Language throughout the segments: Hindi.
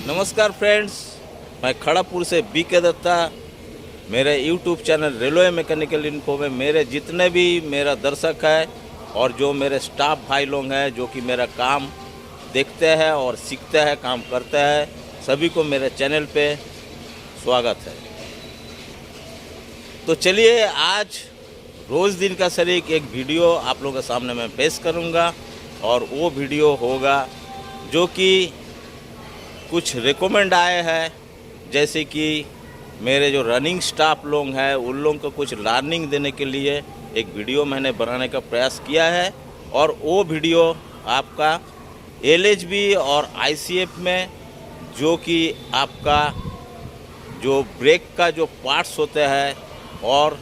नमस्कार फ्रेंड्स, मैं खड़ापुर से BK दत्ता। मेरे YouTube channel railway mechanical info में मेरे जितने भी मेरा दर्शक है और जो मेरे स्टाफ भाई लोग हैं जो कि मेरा काम देखते हैं और सीखते हैं, काम करते हैं, सभी को मेरे चैनल पे स्वागत है। तो चलिए, आज रोज़ दिन का शरीक एक वीडियो आप लोगों के सामने मैं पेश करूंगा और वो वीडियो होगा जो कि कुछ रिकमेंड आए हैं, जैसे कि मेरे जो रनिंग स्टाफ लोग हैं उन लोगों को कुछ लर्निंग देने के लिए एक वीडियो मैंने बनाने का प्रयास किया है। और वो वीडियो आपका LHB और ICF में जो कि आपका जो ब्रेक का जो पार्ट्स होते हैं और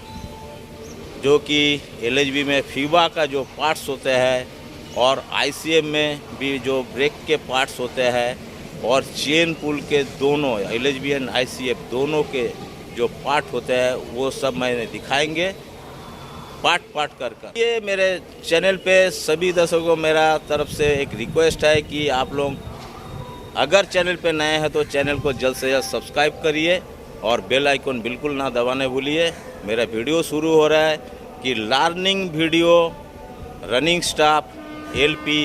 जो कि LHB में फीबा का जो पार्ट्स होते हैं और ICF में भी जो ब्रेक के पार्ट्स होते हैं और चेन पुल के दोनों LHB एंड ICF दोनों के जो पार्ट होते हैं वो सब मैंने दिखाएंगे पार्ट कर। ये मेरे चैनल पे सभी दर्शकों को मेरा तरफ से एक रिक्वेस्ट है कि आप लोग अगर चैनल पे नए हैं तो चैनल को जल्द से जल्द सब्सक्राइब करिए और बेल आइकन बिल्कुल ना दबाने भूलिए। मेरा वीडियो शुरू हो रहा है कि learning video running staff LP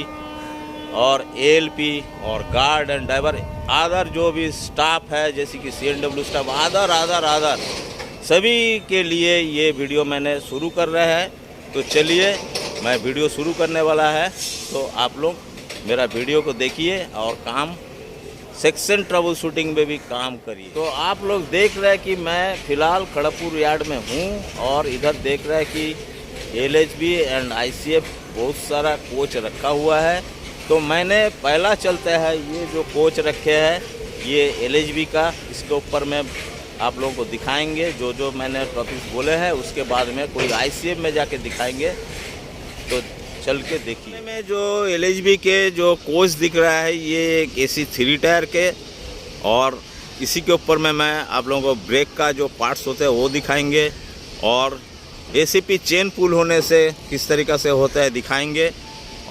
और ALP और गार्ड एंड ड्राइवर अदर जो भी स्टाफ है, जैसे कि CNW स्टाफ अदर सभी के लिए ये वीडियो मैंने शुरू कर रहे हैं। तो चलिए, मैं वीडियो शुरू करने वाला है, तो आप लोग मेरा वीडियो को देखिए और काम सेक्शन ट्रबल शूटिंग में भी काम करिए। तो आप लोग देख रहे हैं कि मैं फ़िलहाल खड़गपुर यार्ड में हूँ और इधर देख रहे हैं कि LHB एंड ICF बहुत सारा कोच रखा हुआ है। तो मैंने पहला चलता है ये जो कोच रखे हैं ये LHB का, इसके ऊपर में आप लोगों को दिखाएंगे जो मैंने टॉपिक्स बोले हैं। उसके बाद में कोई ICF में जाके दिखाएंगे, तो चल के देखिए। में जो LHB के जो कोच दिख रहा है ये एक AC 3 टायर के, और इसी के ऊपर में मैं आप लोगों को ब्रेक का जो पार्ट्स होते हैं वो दिखाएंगे और ACP चेन पुल होने से किस तरीक़ा से होता है दिखाएंगे।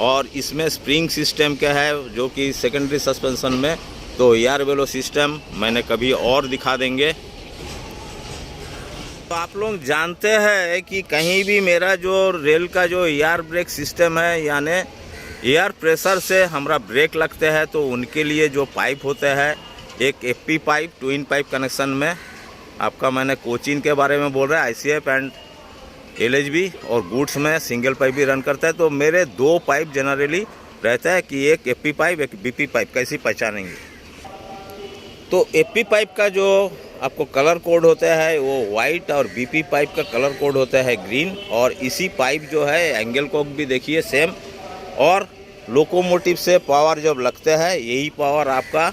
और इसमें स्प्रिंग सिस्टम क्या है जो कि सेकेंडरी सस्पेंशन में, तो एयर वेलो सिस्टम मैंने कभी और दिखा देंगे। तो आप लोग जानते हैं कि कहीं भी मेरा जो रेल का जो एयर ब्रेक सिस्टम है, यानी एयर प्रेशर से हमारा ब्रेक लगते हैं, तो उनके लिए जो पाइप होते हैं एक FP pipe twin pipe connection में आपका मैंने कोचिन के बारे में बोल रहा है ICF एंड LHB, और गुड्स में सिंगल पाइप भी रन करता है। तो मेरे 2 पाइप जनरली रहता है कि एक FP पाइप एक BP पाइप, कैसी पहचानेंगे। तो FP पाइप का जो आपको कलर कोड होता है वो वाइट और BP पाइप का कलर कोड होता है ग्रीन। और इसी पाइप जो है एंगल कोक भी देखिए सेम, और लोकोमोटिव से पावर जब लगता है यही पावर आपका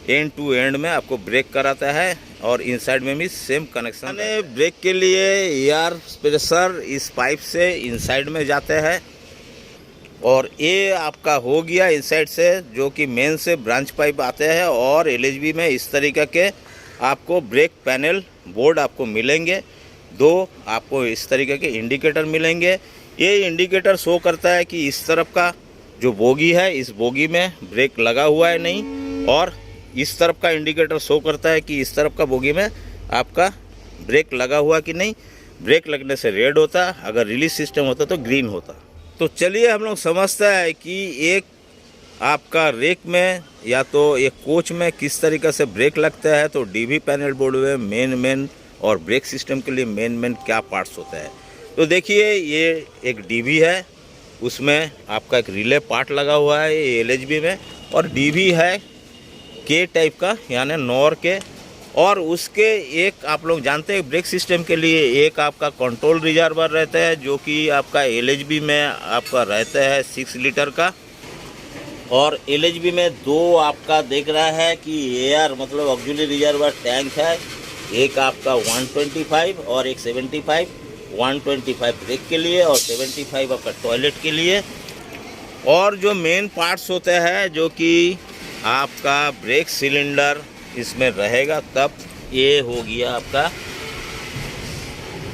एंड टू एंड में आपको ब्रेक कराता है, और इनसाइड में भी सेम कनेक्शन है। ब्रेक के लिए एयर प्रेशर इस पाइप से इनसाइड में जाते हैं, और ये आपका हो गया इनसाइड से जो कि मेन से ब्रांच पाइप आते हैं। और LHB में इस तरीके के आपको ब्रेक पैनल बोर्ड आपको मिलेंगे, 2 आपको इस तरीके के इंडिकेटर मिलेंगे। ये इंडिकेटर शो करता है कि इस तरफ का जो बोगी है इस बोगी में ब्रेक लगा हुआ है नहीं, और इस तरफ का इंडिकेटर शो करता है कि इस तरफ का बोगी में आपका ब्रेक लगा हुआ कि नहीं। ब्रेक लगने से रेड होता, अगर रिलीज सिस्टम होता तो ग्रीन होता। तो चलिए, हम लोग समझते हैं कि एक आपका रेक में या तो एक कोच में किस तरीके से ब्रेक लगता है। तो DB पैनल बोर्ड में मेन और ब्रेक सिस्टम के लिए मेन क्या पार्ट्स होता है। तो देखिए, ये एक DB है, उसमें आपका एक रिले पार्ट लगा हुआ है ये LHB में, और DB है K टाइप का यानी नॉर के। और उसके एक आप लोग जानते हैं ब्रेक सिस्टम के लिए एक आपका कंट्रोल रिजर्वर रहता है जो कि आपका LHB में आपका रहता है 6 लीटर का, और LHB में 2 आपका देख रहा है कि एयर मतलब ऑक्सिलरी रिजर्वर टैंक है, एक आपका 125 और एक 75। 125 ब्रेक के लिए और 75 आपका टॉयलेट के लिए। और जो मेन पार्ट्स होते हैं जो कि आपका ब्रेक सिलेंडर इसमें रहेगा, तब ये हो गया आपका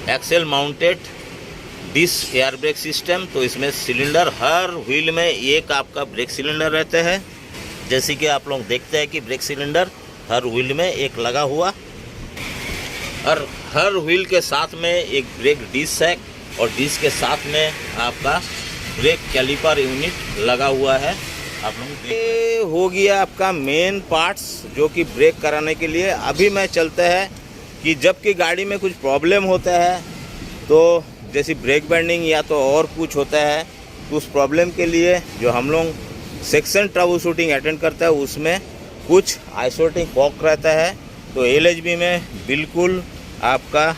axle mounted disc air brake system. तो इसमें सिलेंडर हर व्हील में एक आपका ब्रेक सिलेंडर रहते हैं, जैसे कि आप लोग देखते हैं कि ब्रेक सिलेंडर हर व्हील में एक लगा हुआ, और हर व्हील के साथ में एक ब्रेक डिस्क है, और डिस्क के साथ में आपका ब्रेक कैलिपर यूनिट लगा हुआ है। आप लोग ये हो गया आपका मेन पार्ट्स जो कि ब्रेक कराने के लिए। अभी मैं चलते हैं कि जब कि गाड़ी में कुछ प्रॉब्लम होता है, तो जैसे ब्रेक बैंडिंग या तो और कुछ होता है, तो उस प्रॉब्लम के लिए जो हम लोग सेक्शन ट्रबल शूटिंग अटेंड करता है उसमें कुछ आइसोलेटिंग कॉक रहता है। तो LHB में बिल्कुल आपका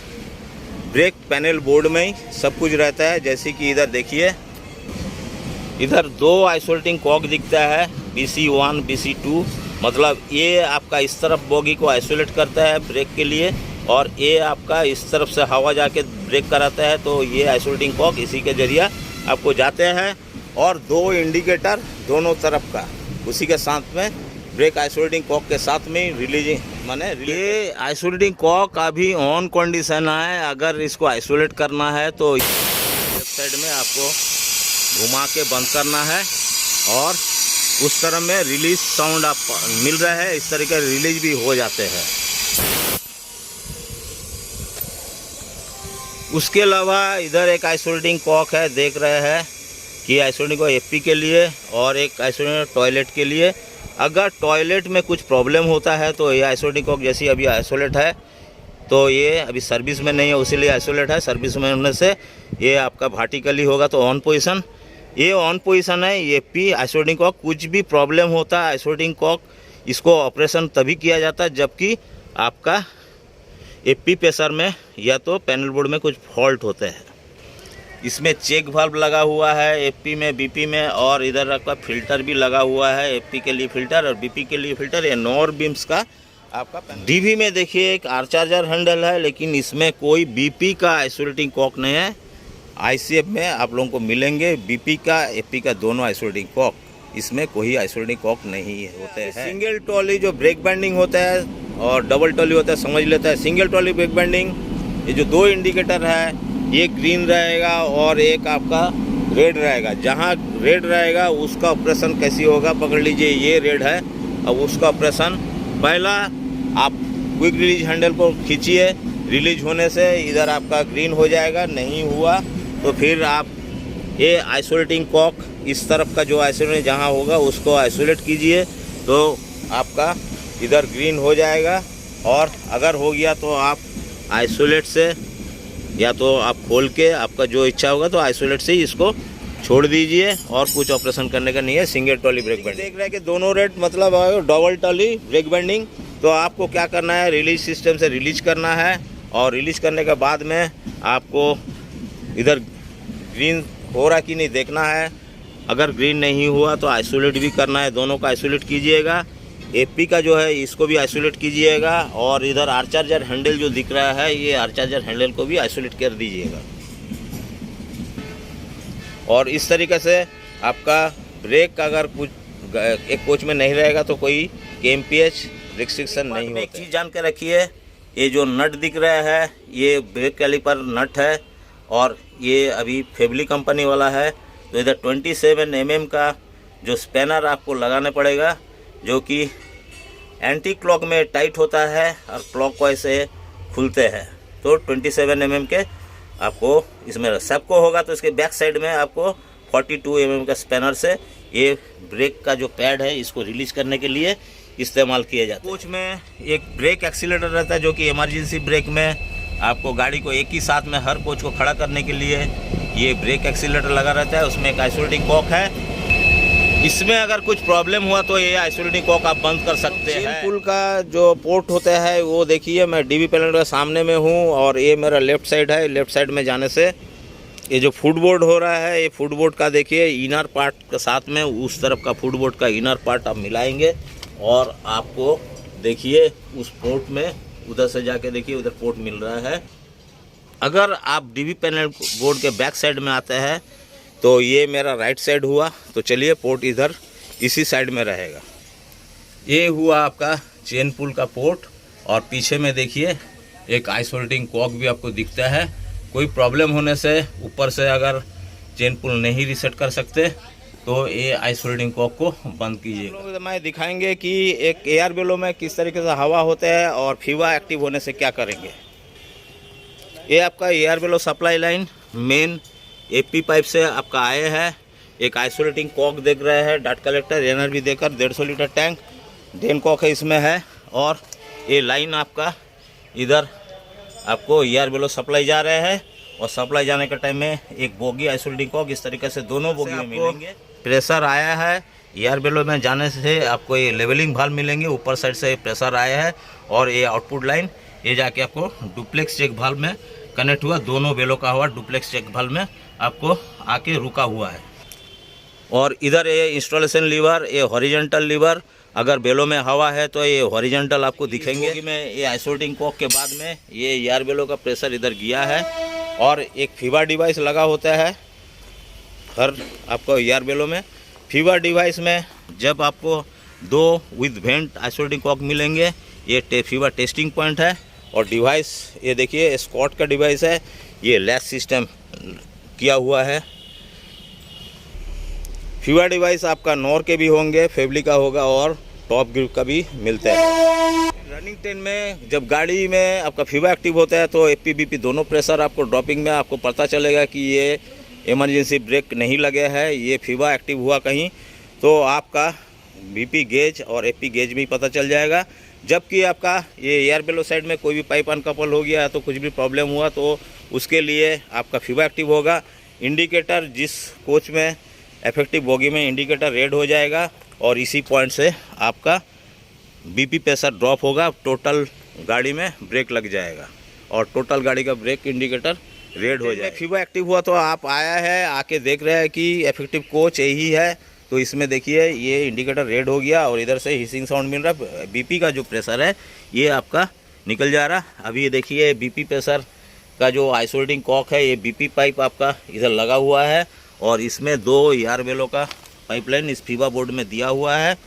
ब्रेक पैनल बोर्ड में ही सब कुछ रहता है। जैसे कि इधर देखिए, इधर 2 आइसोलेटिंग कॉक दिखता है, BC1 BC2, मतलब ये आपका इस तरफ बोगी को आइसोलेट करता है ब्रेक के लिए, और ये आपका इस तरफ से हवा जाके ब्रेक कराता है। तो ये आइसोलेटिंग कॉक इसी के जरिए आपको जाते हैं, और 2 इंडिकेटर दोनों तरफ का उसी के साथ में ब्रेक आइसोलेटिंग कॉक के साथ में रिलीजिंग माने ये आइसोलेटिंग कॉक अभी ऑन कंडीशन है। अगर इसको आइसोलेट करना है तो लेफ्ट साइड में आपको घुमा के बंद करना है, और उस तरह में रिलीज साउंड आप मिल रहा है, इस तरह के रिलीज भी हो जाते हैं। उसके अलावा इधर एक आइसोलेटिंग कॉक है, देख रहे हैं कि आइसोलेटिंग कॉक FP के लिए और एक आइसोलेटिंग टॉयलेट के लिए। अगर टॉयलेट में कुछ प्रॉब्लम होता है तो ये आइसोलेटिंग कॉक जैसी अभी आइसोलेट है, तो ये अभी सर्विस में नहीं है, उसीलिए आइसोलेट है। सर्विस में होने से ये आपका वर्टिकली होगा तो ऑन पोजीशन, ये ऑन पोजीशन है। ये FP आइसोलेटिंग कॉक, कुछ भी प्रॉब्लम होता है आइसोलेटिंग कॉक, इसको ऑपरेशन तभी किया जाता है जबकि आपका FP प्रेशर में या तो पैनल बोर्ड में कुछ फॉल्ट होते हैं। इसमें चेक वाल्व लगा हुआ है FP में, BP में, और इधर आपका फिल्टर भी लगा हुआ है, FP के लिए फिल्टर और BP के लिए फिल्टर। ये नॉर बीम्स का आपका DB में देखिए एक आर चार्जर हैंडल है, लेकिन इसमें कोई BP का आइसोलेटिंग कॉक नहीं है। ICF में आप लोगों को मिलेंगे BP का FP का दोनों आइसोलेटिंग कॉक, इसमें कोई आइसोलेटिंग कॉक नहीं होते हैं। सिंगल टॉली जो ब्रेक बैंडिंग होता है और डबल टॉली होता है, समझ लेता है। सिंगल टॉली ब्रेक बैंडिंग, ये जो 2 इंडिकेटर है, ये ग्रीन रहेगा और एक आपका रेड रहेगा। जहाँ रेड रहेगा उसका ऑपरेशन कैसी होगा, पकड़ लीजिए ये रेड है, अब उसका ऑपरेशन पहला आप क्विक रिलीज हैंडल को खींचिए, रिलीज होने से इधर आपका ग्रीन हो जाएगा। नहीं हुआ तो फिर आप ये आइसोलेटिंग कॉक इस तरफ का जो आइसोलेट जहाँ होगा उसको आइसोलेट कीजिए, तो आपका इधर ग्रीन हो जाएगा। और अगर हो गया तो आप आइसोलेट से या तो आप खोल के, आपका जो इच्छा होगा तो आइसोलेट से ही इसको छोड़ दीजिए, और कुछ ऑपरेशन करने का नहीं है। सिंगल टॉली ब्रेक बैंडिंग देख रहे हैं कि दोनों रेट मतलब डबल टॉली ब्रेक बैंडिंग। तो आपको क्या करना है, रिलीज सिस्टम से रिलीज करना है, और रिलीज करने के बाद में आपको इधर ग्रीन हो रहा कि नहीं देखना है। अगर ग्रीन नहीं हुआ तो आइसोलेट भी करना है, दोनों का आइसोलेट कीजिएगा। FP का जो है इसको भी आइसोलेट कीजिएगा, और इधर आर चार्जर हैंडल जो दिख रहा है, ये आर चार्जर हैंडल को भी आइसोलेट कर दीजिएगा। और इस तरीके से आपका ब्रेक अगर कुछ एक कोच में नहीं रहेगा तो कोई KMPH रिस्ट्रिक्शन नहीं होता। एक चीज़ जान के रखिए, ये जो नट दिख रहा है ये ब्रेक कैलिपर नट है, और ये अभी फेबली कंपनी वाला है। तो इधर 27 mm का जो स्पैनर आपको लगाना पड़ेगा, जो कि एंटी क्लॉक में टाइट होता है और क्लॉक वाइज से खुलते हैं। तो 27 mm के आपको इसमें सबको होगा। तो इसके बैक साइड में आपको 42 mm का स्पैनर से ये ब्रेक का जो पैड है इसको रिलीज करने के लिए इस्तेमाल किया जाता है। कोच में एक ब्रेक एक्सीलरेटर रहता है, जो कि इमरजेंसी ब्रेक में आपको गाड़ी को एक ही साथ में हर कोच को खड़ा करने के लिए ये ब्रेक एक्सीलरेटर लगा रहता है। उसमें एक आइसोलेटिंग कॉक है, इसमें अगर कुछ प्रॉब्लम हुआ तो ये आइसोलेटिंग कॉक आप बंद कर सकते हैं। पुल का जो पोर्ट होता है वो देखिए, मैं DB पैनल के सामने में हूँ, और ये मेरा लेफ्ट साइड है। लेफ्ट साइड में जाने से ये जो फुटबोर्ड हो रहा है, ये फुटबोर्ड का देखिए इनर पार्ट के साथ में उस तरफ का फुटबोर्ड का इनर पार्ट आप मिलाएंगे, और आपको देखिए उस पोर्ट में उधर से जाके देखिए उधर पोर्ट मिल रहा है। अगर आप DB पैनल बोर्ड के बैक साइड में आते हैं तो ये मेरा राइट साइड हुआ। तो चलिए पोर्ट इधर इसी साइड में रहेगा। ये हुआ आपका चेन पुल का पोर्ट, और पीछे में देखिए एक आइसोलेटिंग कॉक भी आपको दिखता है। कोई प्रॉब्लम होने से ऊपर से अगर चेन पुल नहीं रीसेट कर सकते तो ये आइसोलेटिंग कॉक को बंद कीजिए। मैं दिखाएंगे कि एक एयर बेलो में किस तरीके से हवा होते हैं और फीवा एक्टिव होने से क्या करेंगे। ये आपका air below supply line main AP pipe से आपका आए है। एक आइसोलेटिंग कॉक देख रहे हैं, डॉट कलेक्टर एनआरबी देकर 150 लीटर टैंक ड्रेन कॉक है इसमें है। और ये लाइन आपका इधर आपको एयर बेलो सप्लाई जा रहे हैं और सप्लाई जाने के टाइम में एक बोगी आइसोलेटिंग कॉक इस तरीके से दोनों बोगी में मिलेंगे। प्रेशर आया है एयर बेलो में जाने से आपको ये लेवलिंग वाल्व मिलेंगे, ऊपर साइड से प्रेशर आया है और ये आउटपुट लाइन ये जाके आपको डुप्लेक्स चेक वाल्व में कनेक्ट हुआ। दोनों बेलो का हुआ डुप्लेक्स चेक वाल्व में आपको आके रुका हुआ है। और इधर ये इंस्टॉलेशन लीवर, ये हॉरिजॉन्टल लीवर, अगर बेलो में हवा है तो ये हॉरिजॉन्टल आपको दिखेंगे कि मैं ये आइसोलेटिंग कॉक के बाद में ये एयर बेलो का प्रेशर इधर गया है। और एक फीवा डिवाइस लगा होता है हर आपको एयर बेलो में। फीवा डिवाइस में जब आपको 2 विद वेंट आइसोलेटिंग कॉक मिलेंगे, ये फीवा टेस्टिंग पॉइंट है। और डिवाइस ये देखिए स्कॉट का डिवाइस है, ये लैच सिस्टम किया हुआ है। फीवा डिवाइस आपका नॉर के भी होंगे, फेबली का होगा और टॉप ग्रिप का भी मिलता है। रनिंग ट्रेन में जब गाड़ी में आपका फीवा एक्टिव होता है तो एपी बीपी दोनों प्रेशर आपको ड्रॉपिंग में आपको पता चलेगा कि ये इमरजेंसी ब्रेक नहीं लगे है, ये फीवा एक्टिव हुआ कहीं तो आपका बीपी गेज और एपी गेज भी पता चल जाएगा। जबकि आपका ये एयर बेलो साइड में कोई भी पाइप अनकपल हो गया तो कुछ भी प्रॉब्लम हुआ तो उसके लिए आपका फीवा एक्टिव होगा। इंडिकेटर जिस कोच में इफेक्टिव बोगी में इंडिकेटर रेड हो जाएगा और इसी पॉइंट से आपका बीपी प्रेशर ड्रॉप होगा, टोटल गाड़ी में ब्रेक लग जाएगा और टोटल गाड़ी का ब्रेक इंडिकेटर रेड हो जाएगा। फीवा एक्टिव हुआ तो आप आया है, आके देख रहे हैं कि इफेक्टिव कोच यही है तो इसमें देखिए ये इंडिकेटर रेड हो गया और इधर से हिसिंग साउंड मिल रहा है। बीपी का जो प्रेशर है ये आपका निकल जा रहा। अभी ये देखिए बीपी प्रेशर का जो आइसोलेटिंग कॉक है, ये बीपी पाइप आपका इधर लगा हुआ है और इसमें 2 एयर बेलो का पाइपलाइन इस फीवा बोर्ड में दिया हुआ है।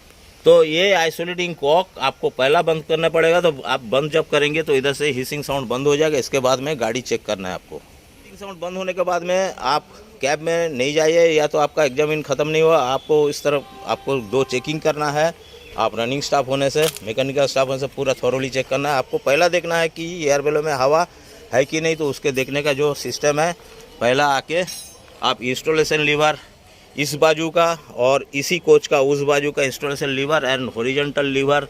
तो ये आइसोलेटिंग कॉक आपको पहला बंद करना पड़ेगा। तो आप बंद जब करेंगे तो इधर से हिसिंग साउंड बंद हो जाएगा। इसके बाद में गाड़ी चेक करना है आपको। हिसिंग साउंड बंद होने के बाद में आप कैब में नहीं जाइए, या तो आपका एग्जामिन ख़त्म नहीं हुआ, आपको इस तरफ आपको 2 चेकिंग करना है। आप रनिंग स्टाफ होने से, मैकेनिकल स्टाफ होने से पूरा थॉरोली चेक करना है। आपको पहला देखना है कि एयर बेलो में हवा है कि नहीं, तो उसके देखने का जो सिस्टम है, पहला आके आप इंस्टॉलेशन लीवर इस बाजू का और इसी कोच का उस बाजू का installation lever and horizontal lever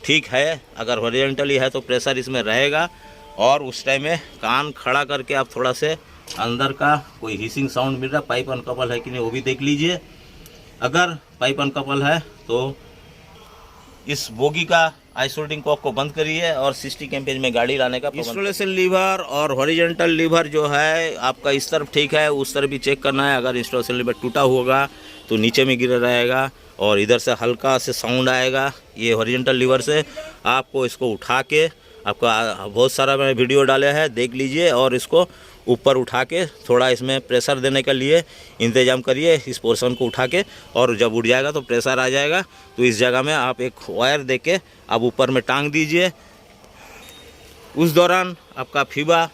ठीक है। अगर हॉरिजॉन्टली है तो प्रेशर इसमें रहेगा और उस टाइम में कान खड़ा करके आप थोड़ा से अंदर का कोई हिसिंग साउंड मिल रहा है, पाइप अनकपल है कि नहीं वो भी देख लीजिए। अगर पाइप अनकपल है तो इस बोगी का आइसोलेटिंग कॉक को बंद करिए और 60 kmph में गाड़ी लाने का इंस्टॉलेशन लीवर और हॉरिजॉन्टल लीवर जो है आपका इस तरफ ठीक है, उस तरफ भी चेक करना है। अगर इंस्टॉलेशन लीवर टूटा होगा तो नीचे में गिरा रहेगा और इधर से हल्का से साउंड आएगा। ये हॉरिजॉन्टल लीवर से आपको इसको उठा के, आपका बहुत सारा मैंने वीडियो डाले हैं, देख लीजिए, और इसको ऊपर उठा के थोड़ा इसमें प्रेशर देने के लिए इंतज़ाम करिए इस पोर्शन को उठा के। और जब उठ जाएगा तो प्रेशर आ जाएगा तो इस जगह में आप एक वायर दे के आप ऊपर में टांग दीजिए। उस दौरान आपका फीवा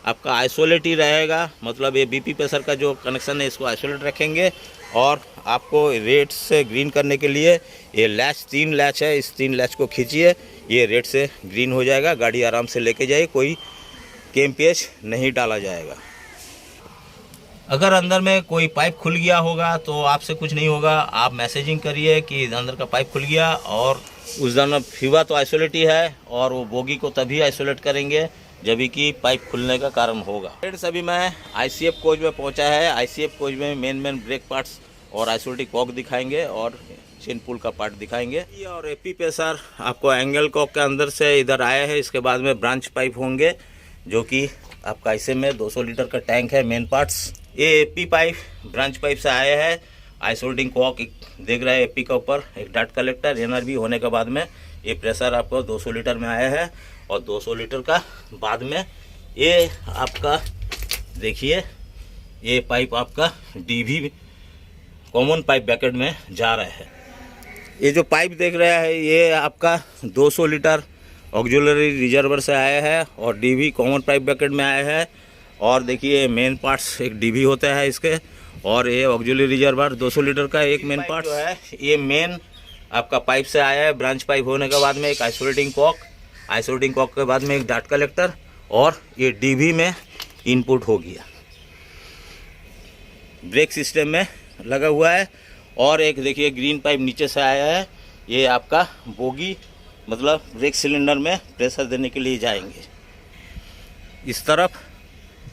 आपका आइसोलेट ही रहेगा, मतलब ये बीपी प्रेशर का जो कनेक्शन है इसको आइसोलेट रखेंगे। और आपको रेड से ग्रीन करने के लिए ये लैच 3 लैच है, इस 3 लैच को खींचिए, ये रेड से ग्रीन हो जाएगा। गाड़ी आराम से लेके जाइए, कोई kmph नहीं डाला जाएगा। अगर अंदर में कोई पाइप खुल गया होगा तो आपसे कुछ नहीं होगा, आप मैसेजिंग करिए कि अंदर का पाइप खुल गया। और उस दिन फीवा तो आइसोलेट ही है और वो बोगी को तभी आइसोलेट करेंगे जब कि पाइप खुलने का कारण होगा। फ्रेंड्स, अभी मैं ICF कोच में पहुंचा है। ICF कोच में मेन ब्रेक पार्ट्स और आइसोलेटिंग कॉक दिखाएंगे और चेन पुल का पार्ट दिखाएंगे। और एपी प्रेशर आपको एंगल कॉक के अंदर से इधर आया है। इसके बाद में ब्रांच पाइप होंगे जो कि आपका ऐसे में 200 लीटर का टैंक है। मेन पार्ट्स ये एपी पाइप ब्रांच पाइप से आया है। आइसोलेटिंग कॉक देख रहे हैं एपी का ऊपर एक डॉट कलेक्टर एनआरबी होने के बाद में ये प्रेशर आपको 200 लीटर में आया है। और 200 लीटर का बाद में ये आपका देखिए ये पाइप आपका डीवी कॉमन पाइप बैकेट में जा रहा है। ये जो पाइप देख रहे हैं ये आपका 200 लीटर ऑक्सिलरी रिजर्वर से आया है और डीवी कॉमन पाइप बैकेट में आया है। और देखिए मेन पार्ट्स एक डीबी होता है इसके, और ये ऑक्सिलरी रिजर्वायर 200 लीटर का एक मेन पार्ट जो है ये मेन आपका पाइप से आया है। ब्रांच पाइप होने के बाद में एक आइसोलेटिंग कॉक के बाद में एक डार्ट कलेक्टर, और ये डीबी में इनपुट हो गया, ब्रेक सिस्टम में लगा हुआ है। और एक देखिए ग्रीन पाइप नीचे से आया है, ये आपका बोगी मतलब ब्रेक सिलेंडर में प्रेशर देने के लिए जाएंगे इस तरफ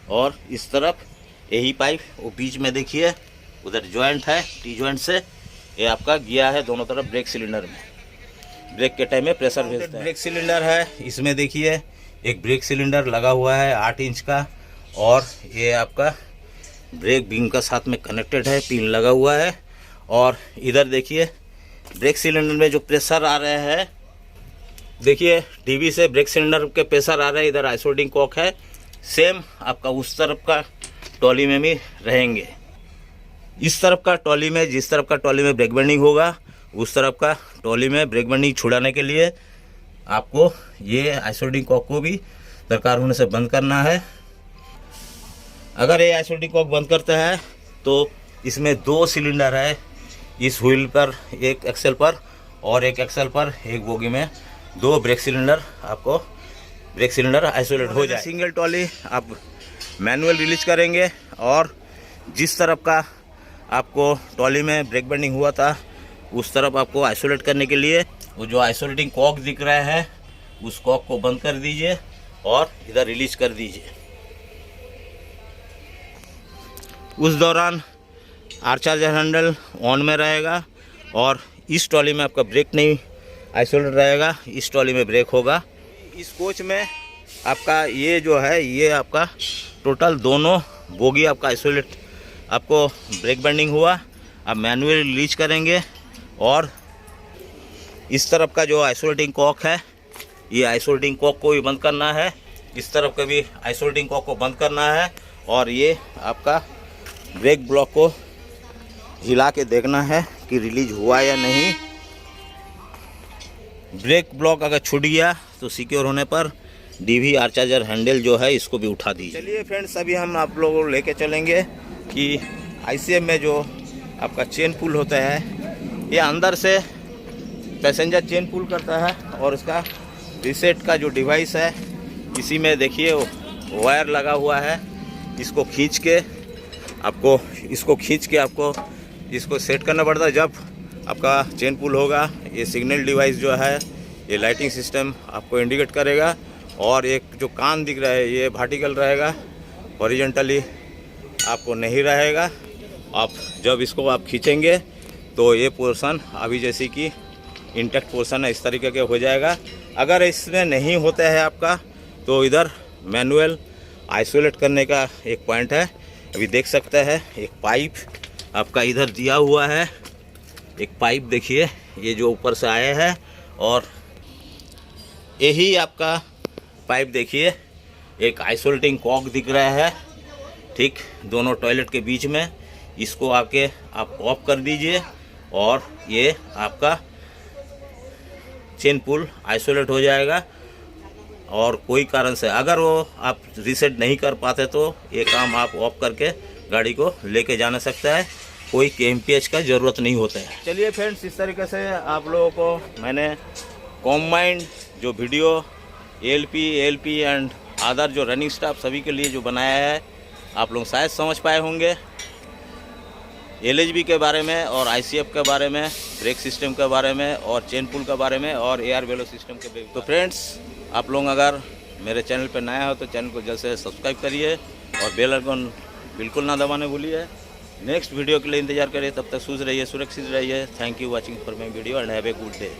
और इस तरफ। यही पाइप वो बीच में देखिए उधर जॉइंट है, टी जॉइंट से ये आपका गया है दोनों तरफ ब्रेक सिलेंडर में, ब्रेक के टाइम में प्रेशर भेजता है। ब्रेक सिलेंडर है, इसमें देखिए एक ब्रेक सिलेंडर लगा हुआ है 8 इंच का, और ये आपका ब्रेक बीम का साथ में कनेक्टेड है, पिन लगा हुआ है। और इधर देखिए ब्रेक सिलेंडर में जो प्रेशर आ रहे हैं, देखिए डीबी से ब्रेक सिलेंडर के प्रेशर आ रहे हैं। इधर आइसोलेटिंग कॉक है, सेम आपका उस तरफ का ट्रॉली में भी रहेंगे। इस तरफ का ट्रॉली में, जिस तरफ का ट्रॉली में ब्रेक बेंडिंग होगा उस तरफ का ट्रॉली में ब्रेक बेंडिंग छुड़ाने के लिए आपको ये आइसोलेटिंग कॉक को भी दरकार होने से बंद करना है। अगर ये आइसोलेटिंग कॉक बंद करते हैं तो इसमें 2 सिलेंडर है, इस व्हील पर एक एक्सेल पर और एक एक्सेल पर एक बोगी में 2 ब्रेक सिलेंडर, आपको ब्रेक सिलेंडर आइसोलेट हो जाए। सिंगल ट्रॉली आप मैनुअल रिलीज करेंगे, और जिस तरफ का आपको ट्रॉली में ब्रेक बेंडिंग हुआ था उस तरफ आपको आइसोलेट करने के लिए वो जो आइसोलेटिंग कॉक दिख रहा है उस कॉक को बंद कर दीजिए और इधर रिलीज कर दीजिए। उस दौरान आर चार्जर हैंडल ऑन में रहेगा, और इस ट्रॉली में आपका ब्रेक नहीं आइसोलेट रहेगा, इस ट्रॉली में ब्रेक होगा। इस कोच में आपका ये जो है ये आपका टोटल दोनों बोगी आपका आइसोलेट, आपको ब्रेक बेंडिंग हुआ, आप मैनुअली रिलीज करेंगे। और इस तरफ का जो आइसोलेटिंग कॉक है, ये आइसोलेटिंग कॉक को भी बंद करना है, इस तरफ का भी आइसोलेटिंग कॉक को बंद करना है, और ये आपका ब्रेक ब्लॉक को हिला के देखना है कि रिलीज हुआ या नहीं। ब्रेक ब्लॉक अगर छूट गया तो सिक्योर होने पर डीवी आर चार्जर हैंडल जो है इसको भी उठा दीजिए। चलिए फ्रेंड्स, अभी हम आप लोगों को लेके चलेंगे कि आईसीएम में जो आपका चेन पुल होता है, ये अंदर से पैसेंजर चेन पुल करता है, और इसका रीसेट का जो डिवाइस है इसी में देखिए वायर लगा हुआ है, इसको खींच के आपको इसको सेट करना पड़ता है। जब आपका चेन पुल होगा, ये सिग्नल डिवाइस जो है ये लाइटिंग सिस्टम आपको इंडिकेट करेगा, और एक जो कान दिख रहा है ये वर्टिकल रहेगा, हॉरिजॉन्टली आपको नहीं रहेगा। आप जब इसको आप खींचेंगे तो ये पोर्शन अभी जैसे कि इंटैक्ट पोर्शन है इस तरीके के हो जाएगा। अगर इसमें नहीं होता है आपका तो इधर मैनुअल आइसोलेट करने का एक पॉइंट है, अभी देख सकते हैं। एक पाइप आपका इधर दिया हुआ है, एक पाइप देखिए ये जो ऊपर से आया है, और यही आपका पाइप देखिए एक आइसोलेटिंग कॉक दिख रहा है, ठीक दोनों टॉयलेट के बीच में। इसको आके आप ऑफ कर दीजिए, और ये आपका चेन पुल आइसोलेट हो जाएगा। और कोई कारण से अगर वो आप रीसेट नहीं कर पाते तो ये काम आप ऑफ करके गाड़ी को लेके जाना सकता है, कोई KMPH का ज़रूरत नहीं होता है। चलिए फ्रेंड्स, इस तरीके से आप लोगों को मैंने कॉम्बाइंड जो वीडियो ALP एंड अदर जो रनिंग स्टाफ सभी के लिए जो बनाया है, आप लोग शायद समझ पाए होंगे LHB के बारे में, और ICF के बारे में, ब्रेक सिस्टम के बारे में, और चेन पुल के बारे में, और AR वेलो सिस्टम के बारे में। तो फ्रेंड्स, आप लोग अगर मेरे चैनल पर नया हो तो चैनल को जल्द से सब्सक्राइब करिए, और बेल आइकन बिल्कुल ना दबाने भूलिए। नेक्स्ट वीडियो के लिए इंतजार करिए, तब तक खुश रहिए, सुरक्षित रहिए। Thank you watching for my video and have a good day.